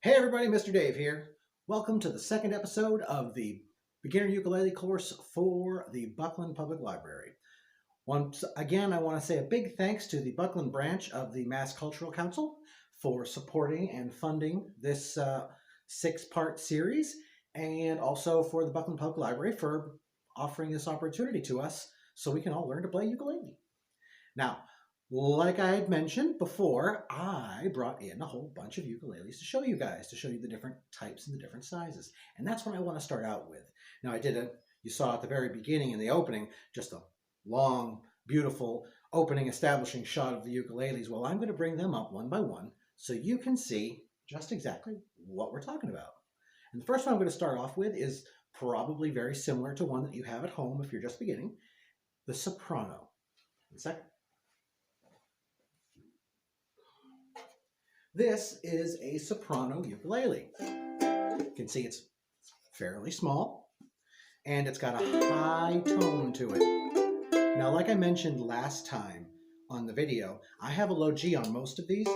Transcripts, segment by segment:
Hey everybody, Mr. Dave here. Welcome to the second episode of the beginner ukulele course for the Buckland Public Library. Once again, I want to say a big thanks to the Buckland branch of the Mass Cultural Council for supporting and funding this six-part series, and also for the Buckland Public Library for offering this opportunity to us so we can all learn to play ukulele. Now, like I had mentioned before, I brought in a whole bunch of ukuleles to show you guys, to show you the different types and the different sizes. And that's what I want to start out with. Now, you saw at the very beginning in the opening, just a long, beautiful opening establishing shot of the ukuleles. Well, I'm going to bring them up one by one so you can see just exactly what we're talking about. And the first one I'm going to start off with is probably very similar to one that you have at home if you're just beginning, the Soprano. One second. This is a soprano ukulele. You can see it's fairly small, and it's got a high tone to it. Now, like I mentioned last time on the video, I have a low G on most of these,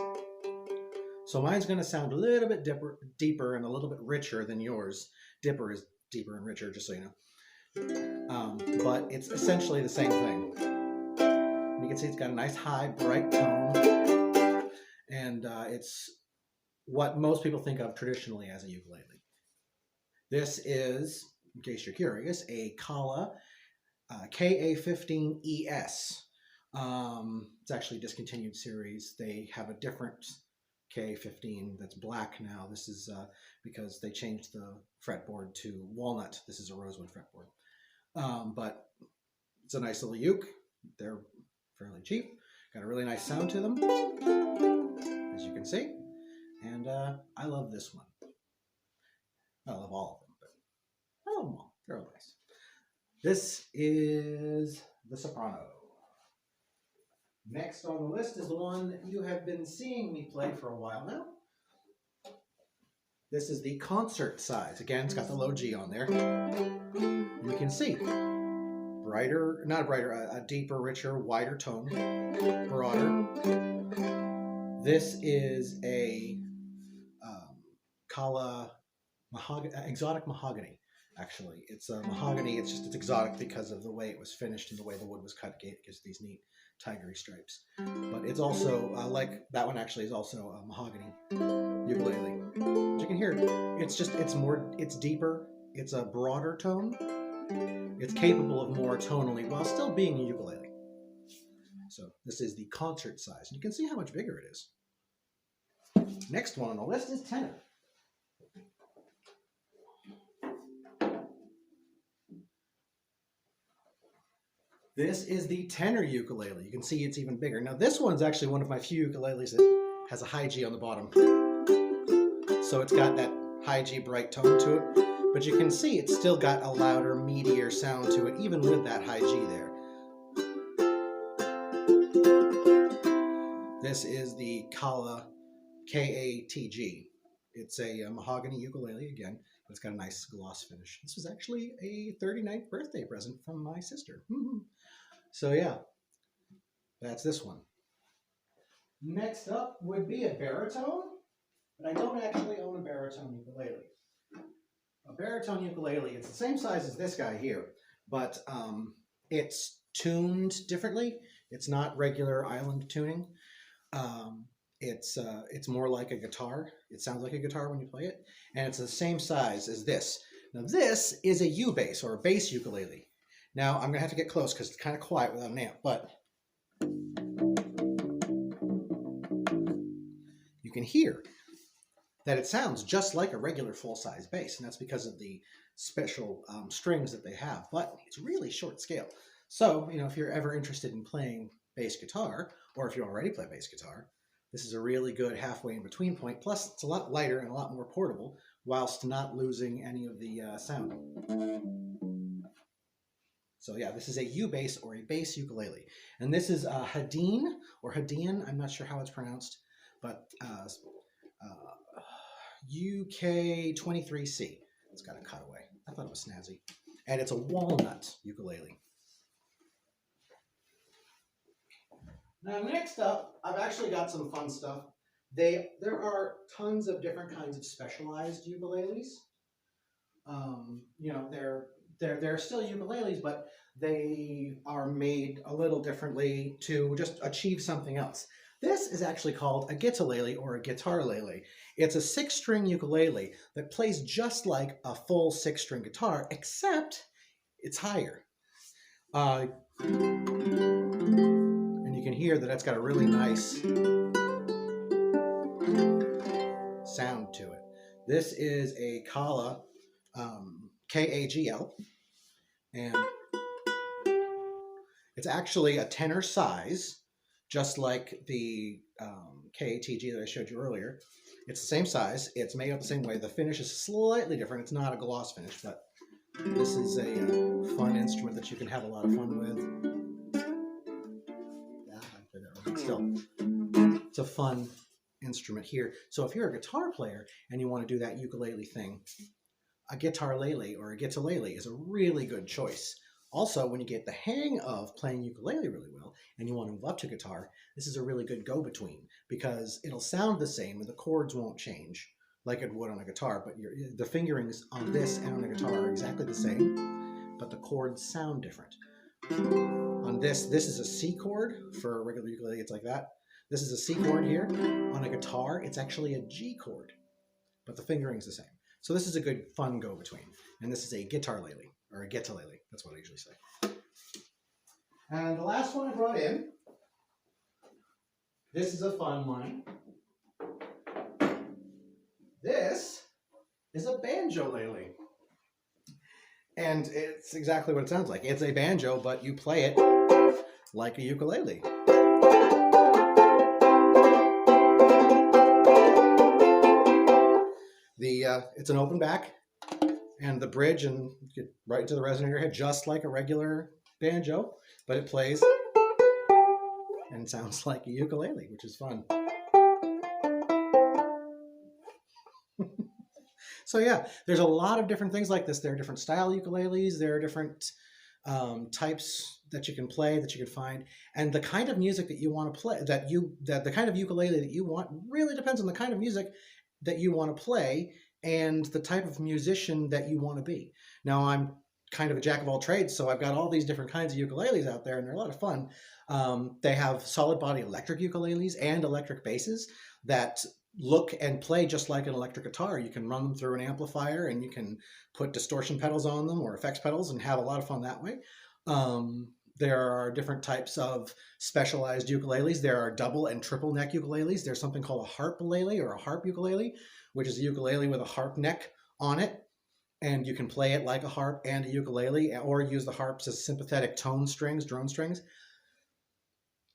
so mine's going to sound a little bit deeper and a little bit richer than yours. Dipper is deeper and richer, just so you know. But it's essentially the same thing. And you can see it's got a nice high, bright tone. And it's what most people think of traditionally as a ukulele. This is, in case you're curious, a Kala KA15ES. It's actually a discontinued series. They have a different K15 that's black now. This is because they changed the fretboard to walnut. This is a rosewood fretboard. But it's a nice little uke. They're fairly cheap. Got a really nice sound to them, as you can see. And I love this one. I love all of them, but I love them all. They're all nice. This is the Soprano. Next on the list is the one that you have been seeing me play for a while now. This is the concert size. Again, it's got the low G on there. You can see a deeper, richer, wider tone, broader. This is a Kala exotic mahogany. Actually, it's a mahogany. It's exotic because of the way it was finished and the way the wood was cut. It gives these neat tigery stripes. But it's also like that one. Actually, is also a mahogany ukulele. As you can hear, it's deeper. It's a broader tone. It's capable of more tonally while still being a ukulele. So this is the concert size. And you can see how much bigger it is. Next one on the list is tenor. This is the tenor ukulele. You can see it's even bigger. Now this one's actually one of my few ukuleles that has a high G on the bottom. So it's got that high G bright tone to it. But you can see it's still got a louder, meatier sound to it, even with that high G there. This is the Kala KATG. It's a mahogany ukulele again. It's got a nice gloss finish. This was actually a 39th birthday present from my sister. So yeah, that's this one. Next up would be a baritone, but I don't actually own a baritone ukulele. A baritone ukulele, it's the same size as this guy here, but it's tuned differently. It's not regular island tuning. It's more like a guitar. It sounds like a guitar when you play it, and it's the same size as this. Now this is a U bass, or a bass ukulele. Now I'm gonna have to get close because it's kind of quiet without an amp, but you can hear that it sounds just like a regular full-size bass, and that's because of the special strings that they have, but it's really short scale. So, you know, if you're ever interested in playing bass guitar, or if you already play bass guitar, this is a really good halfway in between point. Plus, it's a lot lighter and a lot more portable, whilst not losing any of the sound. So yeah, this is a U bass or a bass ukulele. And this is Hadeen, or Hadean, I'm not sure how it's pronounced, but UK23C. It's got a cutaway. I thought it was snazzy. And it's a walnut ukulele. Now next up, I've actually got some fun stuff There are tons of different kinds of specialized ukuleles. You know, they're still ukuleles, but they are made a little differently to just achieve something else. This is actually called a guitarlele or a guitar-lele. It's a six-string ukulele that plays just like a full six-string guitar, except it's higher. And you can hear that it's got a really nice sound to it. This is a Kala, Kagl, and it's actually a tenor size, just like the Katg that I showed you earlier. It's the same size. It's made up the same way. The finish is slightly different. It's not a gloss finish, but this is a fun instrument that you can have a lot of fun with. But still, it's a fun instrument here. So if you're a guitar player and you want to do that ukulele thing, a guitar-lele or a guitar-lele is a really good choice. Also, when you get the hang of playing ukulele really well and you want to move up to guitar, this is a really good go-between because it'll sound the same and the chords won't change like it would on a guitar, but the fingerings on this and on a guitar are exactly the same, but the chords sound different. On this is a C chord. For a regular ukulele, it's like that. This is a C chord here. On a guitar, it's actually a G chord, but the fingering's the same. So this is a good fun go-between. And this is a guitar-lele, or a guitar-lele. That's what I usually say. And the last one I brought in, this is a fun one. This is a banjo-lele. And it's exactly what it sounds like. It's a banjo, but you play it like a ukulele. It's an open back, and the bridge and get right into the resonator head, just like a regular banjo, but it plays and sounds like a ukulele, which is fun. So yeah, there's a lot of different things like this. There are different style ukuleles. There are different types that you can play, that you can find, and the kind of music that you want to play, that the kind of ukulele that you want really depends on the kind of music that you want to play and the type of musician that you want to be. Now, I'm kind of a jack of all trades, so I've got all these different kinds of ukuleles out there, and they're a lot of fun. They have solid body electric ukuleles and electric basses that look and play just like an electric guitar. You can run them through an amplifier, and you can put distortion pedals on them or effects pedals and have a lot of fun that way. There are different types of specialized ukuleles. There are double and triple neck ukuleles. There's something called a harp-lele or a harp ukulele, which is a ukulele with a harp neck on it. And you can play it like a harp and a ukulele, or use the harps as sympathetic tone strings, drone strings.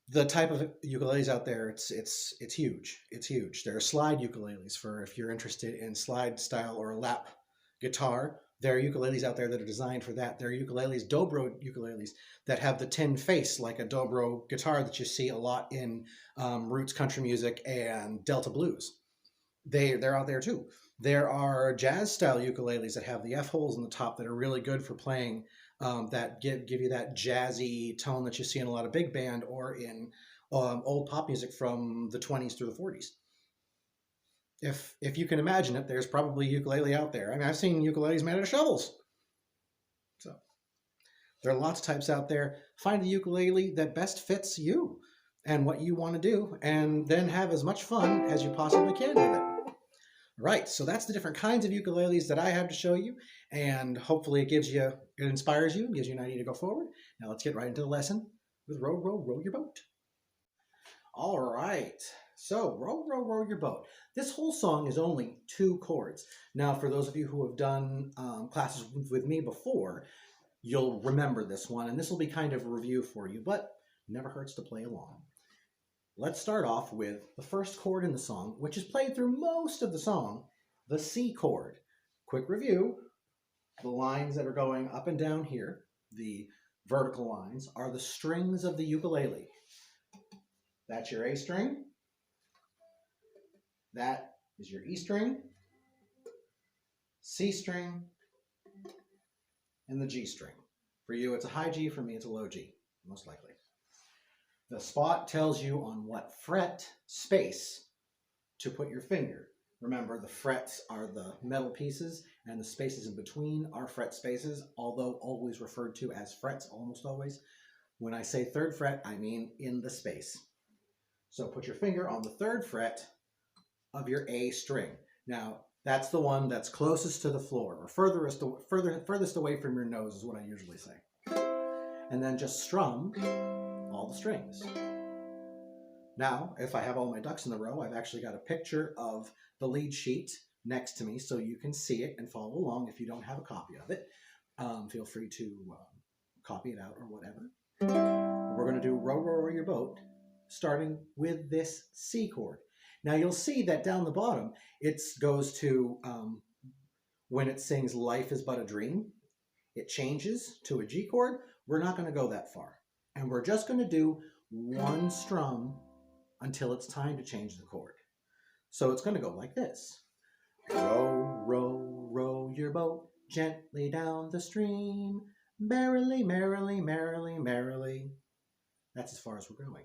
The type of ukuleles out there, it's huge. It's huge. There are slide ukuleles for if you're interested in slide style or lap guitar. There are ukuleles out there that are designed for that. There are ukuleles, dobro ukuleles, that have the tin face like a dobro guitar that you see a lot in roots country music and Delta blues. They're out there too. There are jazz style ukuleles that have the F holes in the top that are really good for playing, that give you that jazzy tone that you see in a lot of big band or in old pop music from the 20s through the 40s. If you can imagine it, there's probably ukulele out there. I mean, I've seen ukuleles made out of shovels. So there are lots of types out there. Find the ukulele that best fits you and what you want to do, and then have as much fun as you possibly can with it. Right, so that's the different kinds of ukuleles that I have to show you, and hopefully it inspires you, gives you an idea to go forward. Now let's get right into the lesson with Row, Row, Row Your Boat. All right, so Row, Row, Row Your Boat. This whole song is only 2 chords. Now, for those of you who have done classes with me before, you'll remember this one, and this will be kind of a review for you, but never hurts to play along. Let's start off with the first chord in the song, which is played through most of the song, the C chord. Quick review, the lines that are going up and down here, the vertical lines, are the strings of the ukulele. That's your A string. That is your E string, C string, and the G string. For you, it's a high G. For me, it's a low G, most likely. The spot tells you on what fret space to put your finger. Remember, the frets are the metal pieces, and the spaces in between are fret spaces, although always referred to as frets, almost always. When I say third fret, I mean in the space. So put your finger on the third fret of your A string. Now, that's the one that's closest to the floor, or furthest away from your nose is what I usually say. And then just strum all the strings. Now, if I have all my ducks in a row, I've actually got a picture of the lead sheet next to me so you can see it and follow along if you don't have a copy of it. Feel free to copy it out or whatever. We're going to do Row, Row, Row Your Boat, starting with this C chord. Now you'll see that down the bottom, it goes to, when it sings Life is But a Dream, it changes to a G chord. We're not going to go that far. And we're just going to do one strum until it's time to change the chord. So it's going to go like this. Row, row, row your boat gently down the stream. Merrily, merrily, merrily, merrily. That's as far as we're going.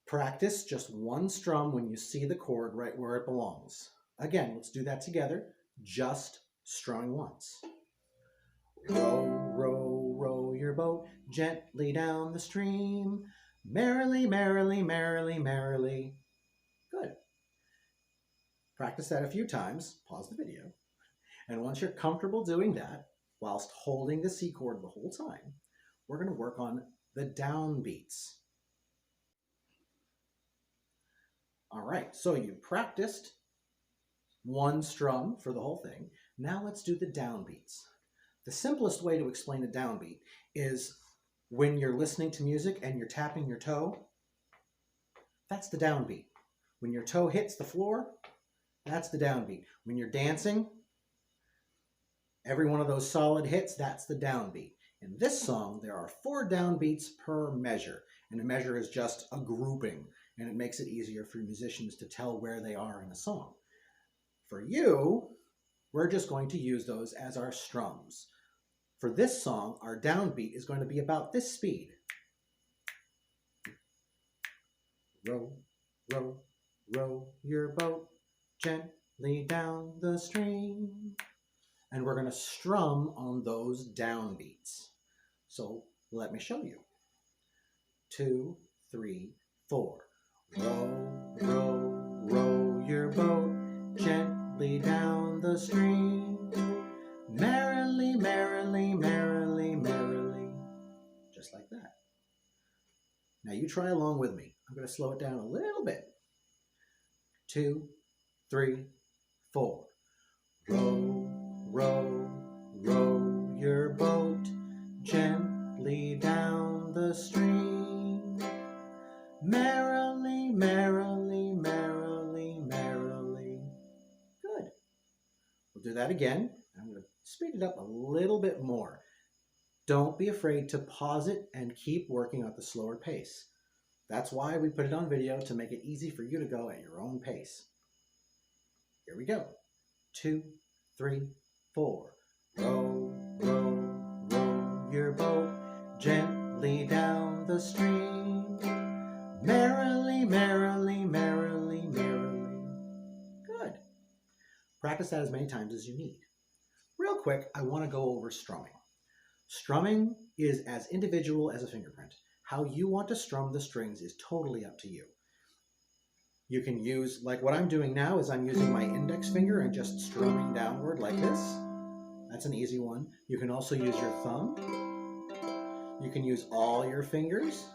Practice just one strum when you see the chord right where it belongs. Again, let's do that together, just strumming once. Row, row, row your boat gently down the stream. Merrily, merrily, merrily, merrily. Good. Practice that a few times, pause the video, and once you're comfortable doing that, whilst holding the C chord the whole time, we're going to work on the downbeats. All right, so you practiced one strum for the whole thing. Now let's do the downbeats. The simplest way to explain a downbeat is when you're listening to music and you're tapping your toe, that's the downbeat. When your toe hits the floor, that's the downbeat. When you're dancing, every one of those solid hits, that's the downbeat. In this song, there are 4 downbeats per measure, and a measure is just a grouping, and it makes it easier for musicians to tell where they are in a song. For you, we're just going to use those as our strums. For this song, our downbeat is going to be about this speed. Row, row, row your boat gently down the stream. And we're going to strum on those downbeats. So let me show you. 2, 3, 4. Row, row, row your boat gently down the stream. Merrily, merrily, merrily, merrily. Just like that. Now you try along with me. I'm going to slow it down a little bit. 2, 3, 4. Row, row, row your boat gently down the stream. Merrily, merrily, merrily, merrily. Good. We'll do that again. I'm going to speed it up a little bit more. Don't be afraid to pause it and keep working at the slower pace. That's why we put it on video, to make it easy for you to go at your own pace. Here we go. 2, 3, 4. Row, row, row your boat gently down the stream. Merrily, merrily, merrily, merrily. Good. Practice that as many times as you need. Real quick, I want to go over strumming. Strumming is as individual as a fingerprint. How you want to strum the strings is totally up to you. You can use, like what I'm doing now is I'm using my index finger and just strumming downward like this. That's an easy one. You can also use your thumb. You can use all your fingers.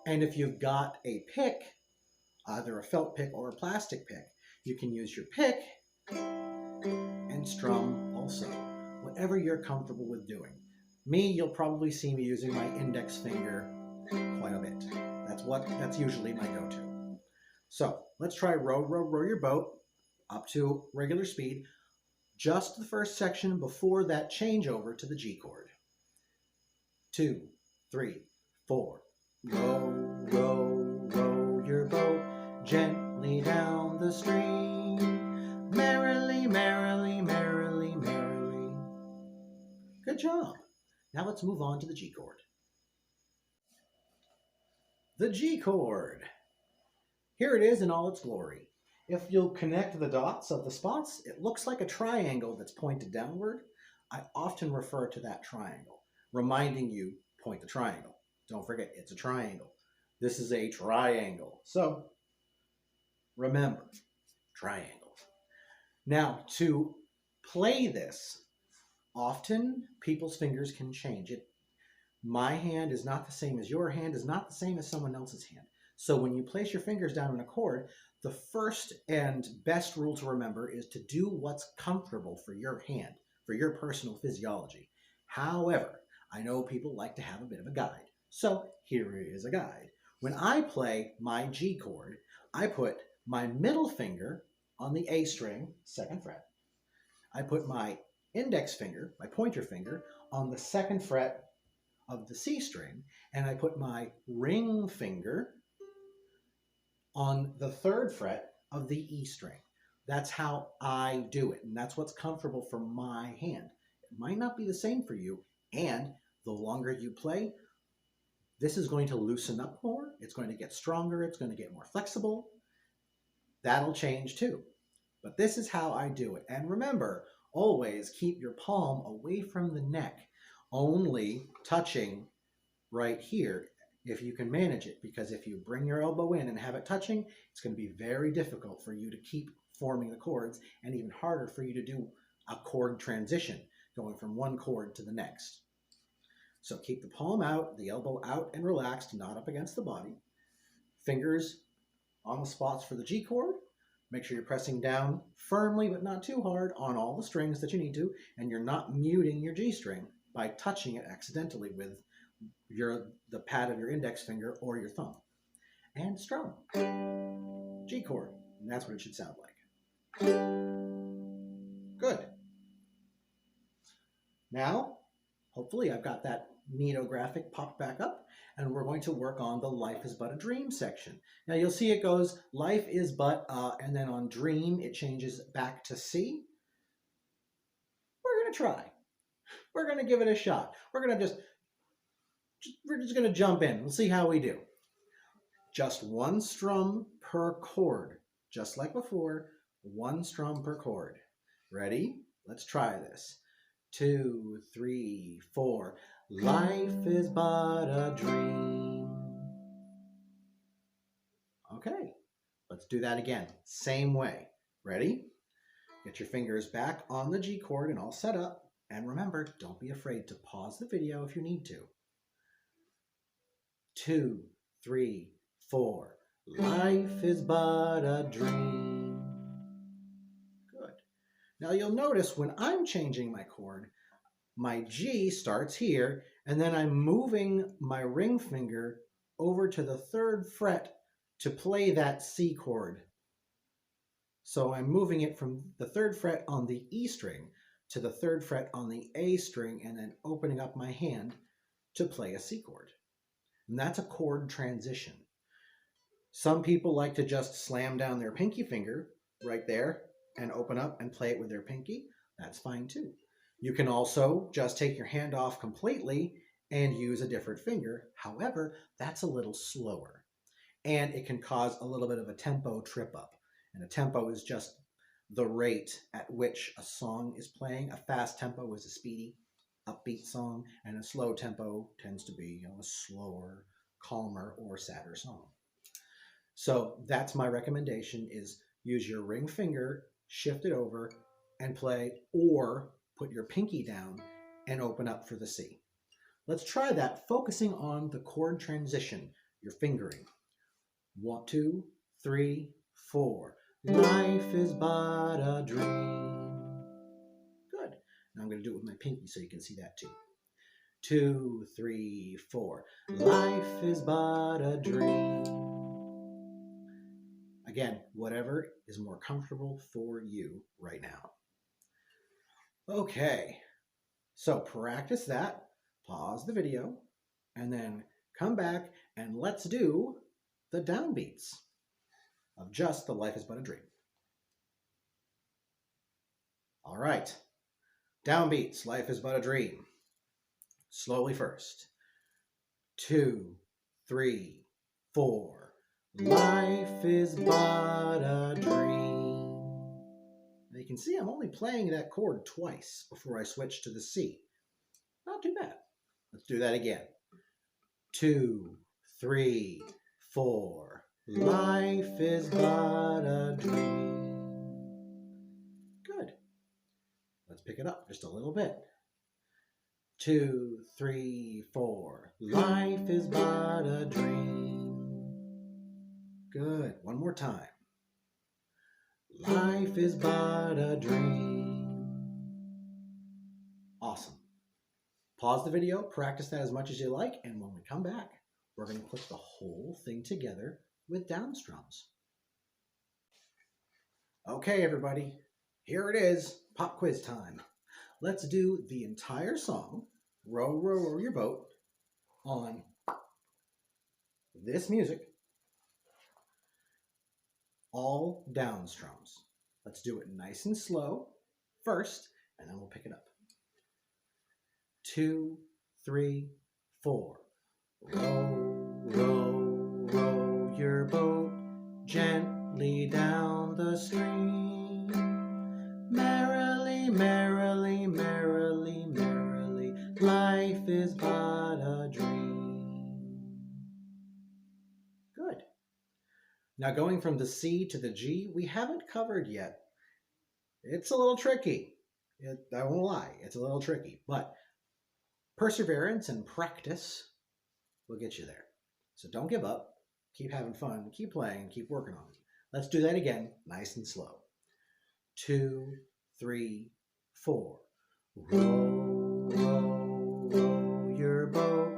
And if you've got a pick, either a felt pick or a plastic pick, you can use your pick and strum also, whatever you're comfortable with doing. Me, you'll probably see me using my index finger quite a bit. That's usually my go-to. So let's try row, row, row your boat up to regular speed. Just the first section before that changeover to the G chord. 2, 3, 4. Row, row, row your boat gently down the stream. Merrily, merrily, merrily, merrily. Good job. Now let's move on to the G chord. The G chord. Here it is in all its glory. If you'll connect the dots of the spots, it looks like a triangle that's pointed downward. I often refer to that triangle, reminding you, point the triangle. Don't forget, it's a triangle. This is a triangle. So remember, triangle. Now, to play this, often people's fingers can change. My hand is not the same as your hand, is not the same as someone else's hand. So when you place your fingers down on a chord, the first and best rule to remember is to do what's comfortable for your hand, for your personal physiology. However, I know people like to have a bit of a guide. So here is a guide. When I play my G chord, I put my middle finger on the A string, 2nd fret. I put my index finger, my pointer finger, on the 2nd fret of the C string, and I put my ring finger on the 3rd fret of the E string. That's how I do it, and that's what's comfortable for my hand. It might not be the same for you, and the longer you play, this is going to loosen up more, it's going to get stronger, it's going to get more flexible. That'll change too. But this is how I do it. And remember, always keep your palm away from the neck, only touching right here if you can manage it, because if you bring your elbow in and have it touching, it's going to be very difficult for you to keep forming the chords, and even harder for you to do a chord transition, going from one chord to the next. So keep the palm out, the elbow out and relaxed, not up against the body. Fingers on the spots for the G chord. Make sure you're pressing down firmly but not too hard on all the strings that you need to, and you're not muting your G string by touching it accidentally with the pad of your index finger or your thumb. And strum. G chord. And that's what it should sound like. Good. Now, hopefully I've got that neato graphic popped back up, and we're going to work on the Life is But a Dream section. Now you'll see it goes life is but, and then on dream it changes back to C. We're going to try. We're going to give it a shot. We're just going to jump in. We'll see how we do. Just one strum per chord, just like before, one strum per chord. Ready? Let's try this. 2, 3, 4. Life is but a dream. Okay, let's do that again. Same way. Ready? Get your fingers back on the G chord and all set up. And remember, don't be afraid to pause the video if you need to. 2, 3, 4. Life is but a dream. Good. Now you'll notice when I'm changing my chord, my G starts here, and then I'm moving my ring finger over to the 3rd fret to play that C chord. So I'm moving it from the 3rd fret on the E string to the 3rd fret on the A string, and then opening up my hand to play a C chord. And that's a chord transition. Some people like to just slam down their pinky finger right there and open up and play it with their pinky. That's fine too. You can also just take your hand off completely and use a different finger. However, that's a little slower, and it can cause a little bit of a tempo trip up. And a tempo is just the rate at which a song is playing. A fast tempo is a speedy, upbeat song, and a slow tempo tends to be a slower, calmer, or sadder song. So that's my recommendation, is use your ring finger, shift it over, and play, or put your pinky down and open up for the C. Let's try that, focusing on the chord transition, your fingering. 1, 2, 3, 4. Life is but a dream. Good. Now I'm going to do it with my pinky so you can see that too. 2, 3, 4. Life is but a dream. Again, whatever is more comfortable for you right now. Okay, so practice that, pause the video, and then come back and let's do the downbeats of just the Life is But a Dream. All right, downbeats, Life is But a Dream. Slowly first. 2, 3, 4. life is but a dream. Now you can see I'm only playing that chord twice before I switch to the C. Not too bad. Let's do that again. 2, 3, 4. Life is but a dream. Good. Let's pick it up just a little bit. 2, 3, 4. Life is but a dream. Good. One more time. Life is but a dream. Awesome. Pause the video, practice that as much as you like, and when we come back, we're going to put the whole thing together with down strums. Okay, everybody, here it is, pop quiz time. Let's do the entire song, Row, Row, Row Your Boat, on this music, all down strums. Let's do it nice and slow first, and then we'll pick it up. 2, 3, 4. Row, row, row your boat gently down the stream. Merrily, merrily, merrily, merrily, life is but a dream. Good. Now going from the C to the G, we haven't covered yet. It's a little tricky. I won't lie, it's a little tricky, but perseverance and practice will get you there. So don't give up. Keep having fun. Keep playing. Keep working on it. Let's do that again, nice and slow. 2, 3, 4. Row, row, row your boat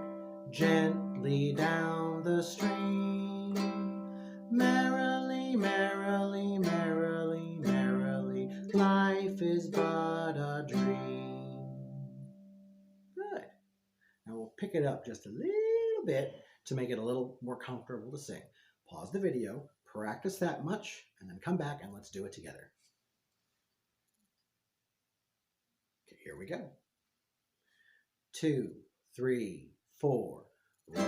gently down the stream. Merrily, merrily, merrily, merrily, life is but a dream. Good. Now we'll pick it up just a little bit to make it a little more comfortable to sing. Pause the video, practice that much, and then come back and let's do it together. Okay, here we go. 2, 3, 4. Row,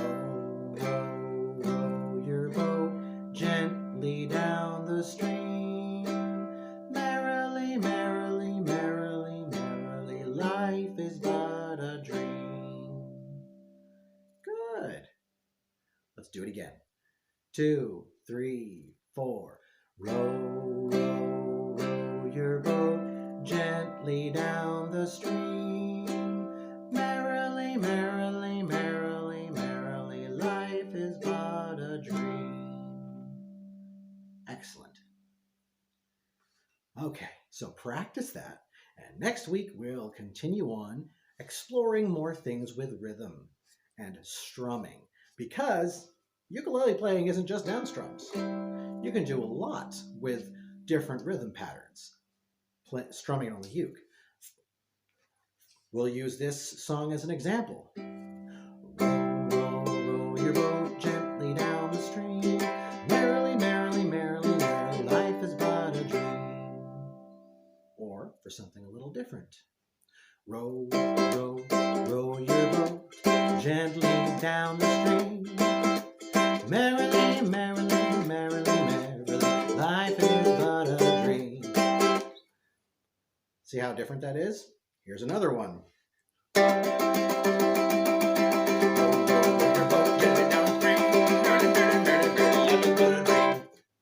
row, row your boat gently down the stream. Merrily, merrily, merrily, merrily, life is but a dream. Good. Let's do it again. 2, 3, 4. Row, row, row your boat gently down the stream. Merrily, merrily, merrily, merrily, life is but a dream. Excellent. Okay, so practice that, and next week we'll continue on exploring more things with rhythm and strumming, because ukulele playing isn't just down strums. You can do a lot with different rhythm patterns, strumming on the uke. We'll use this song as an example. Row, row, row your boat gently down the stream. Merrily, merrily, merrily, merrily, life is but a dream. Or for something a little different. Row, row, row your boat gently down the stream. Merrily, merrily, merrily, merrily, life is but a dream. See how different that is? Here's another one.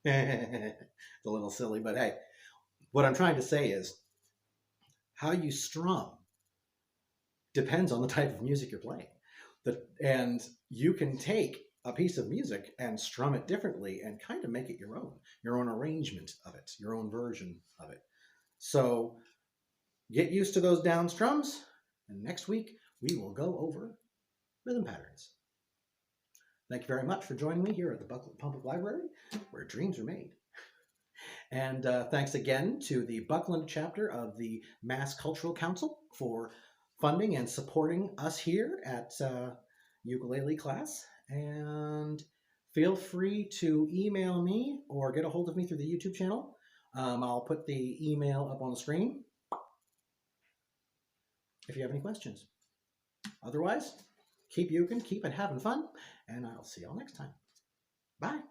It's a little silly, but hey, what I'm trying to say is how you strum depends on the type of music you're playing. And you can take a piece of music and strum it differently and kind of make it your own arrangement of it, your own version of it. So get used to those down strums, and next week we will go over rhythm patterns. Thank you very much for joining me here at the Buckland Public Library, where dreams are made. And thanks again to the Buckland chapter of the Mass Cultural Council for funding and supporting us here at ukulele class. And feel free to email me or get a hold of me through the YouTube channel. I'll put the email up on the screen if you have any questions. Otherwise, keep uking, keep it having fun, and I'll see y'all next time. Bye.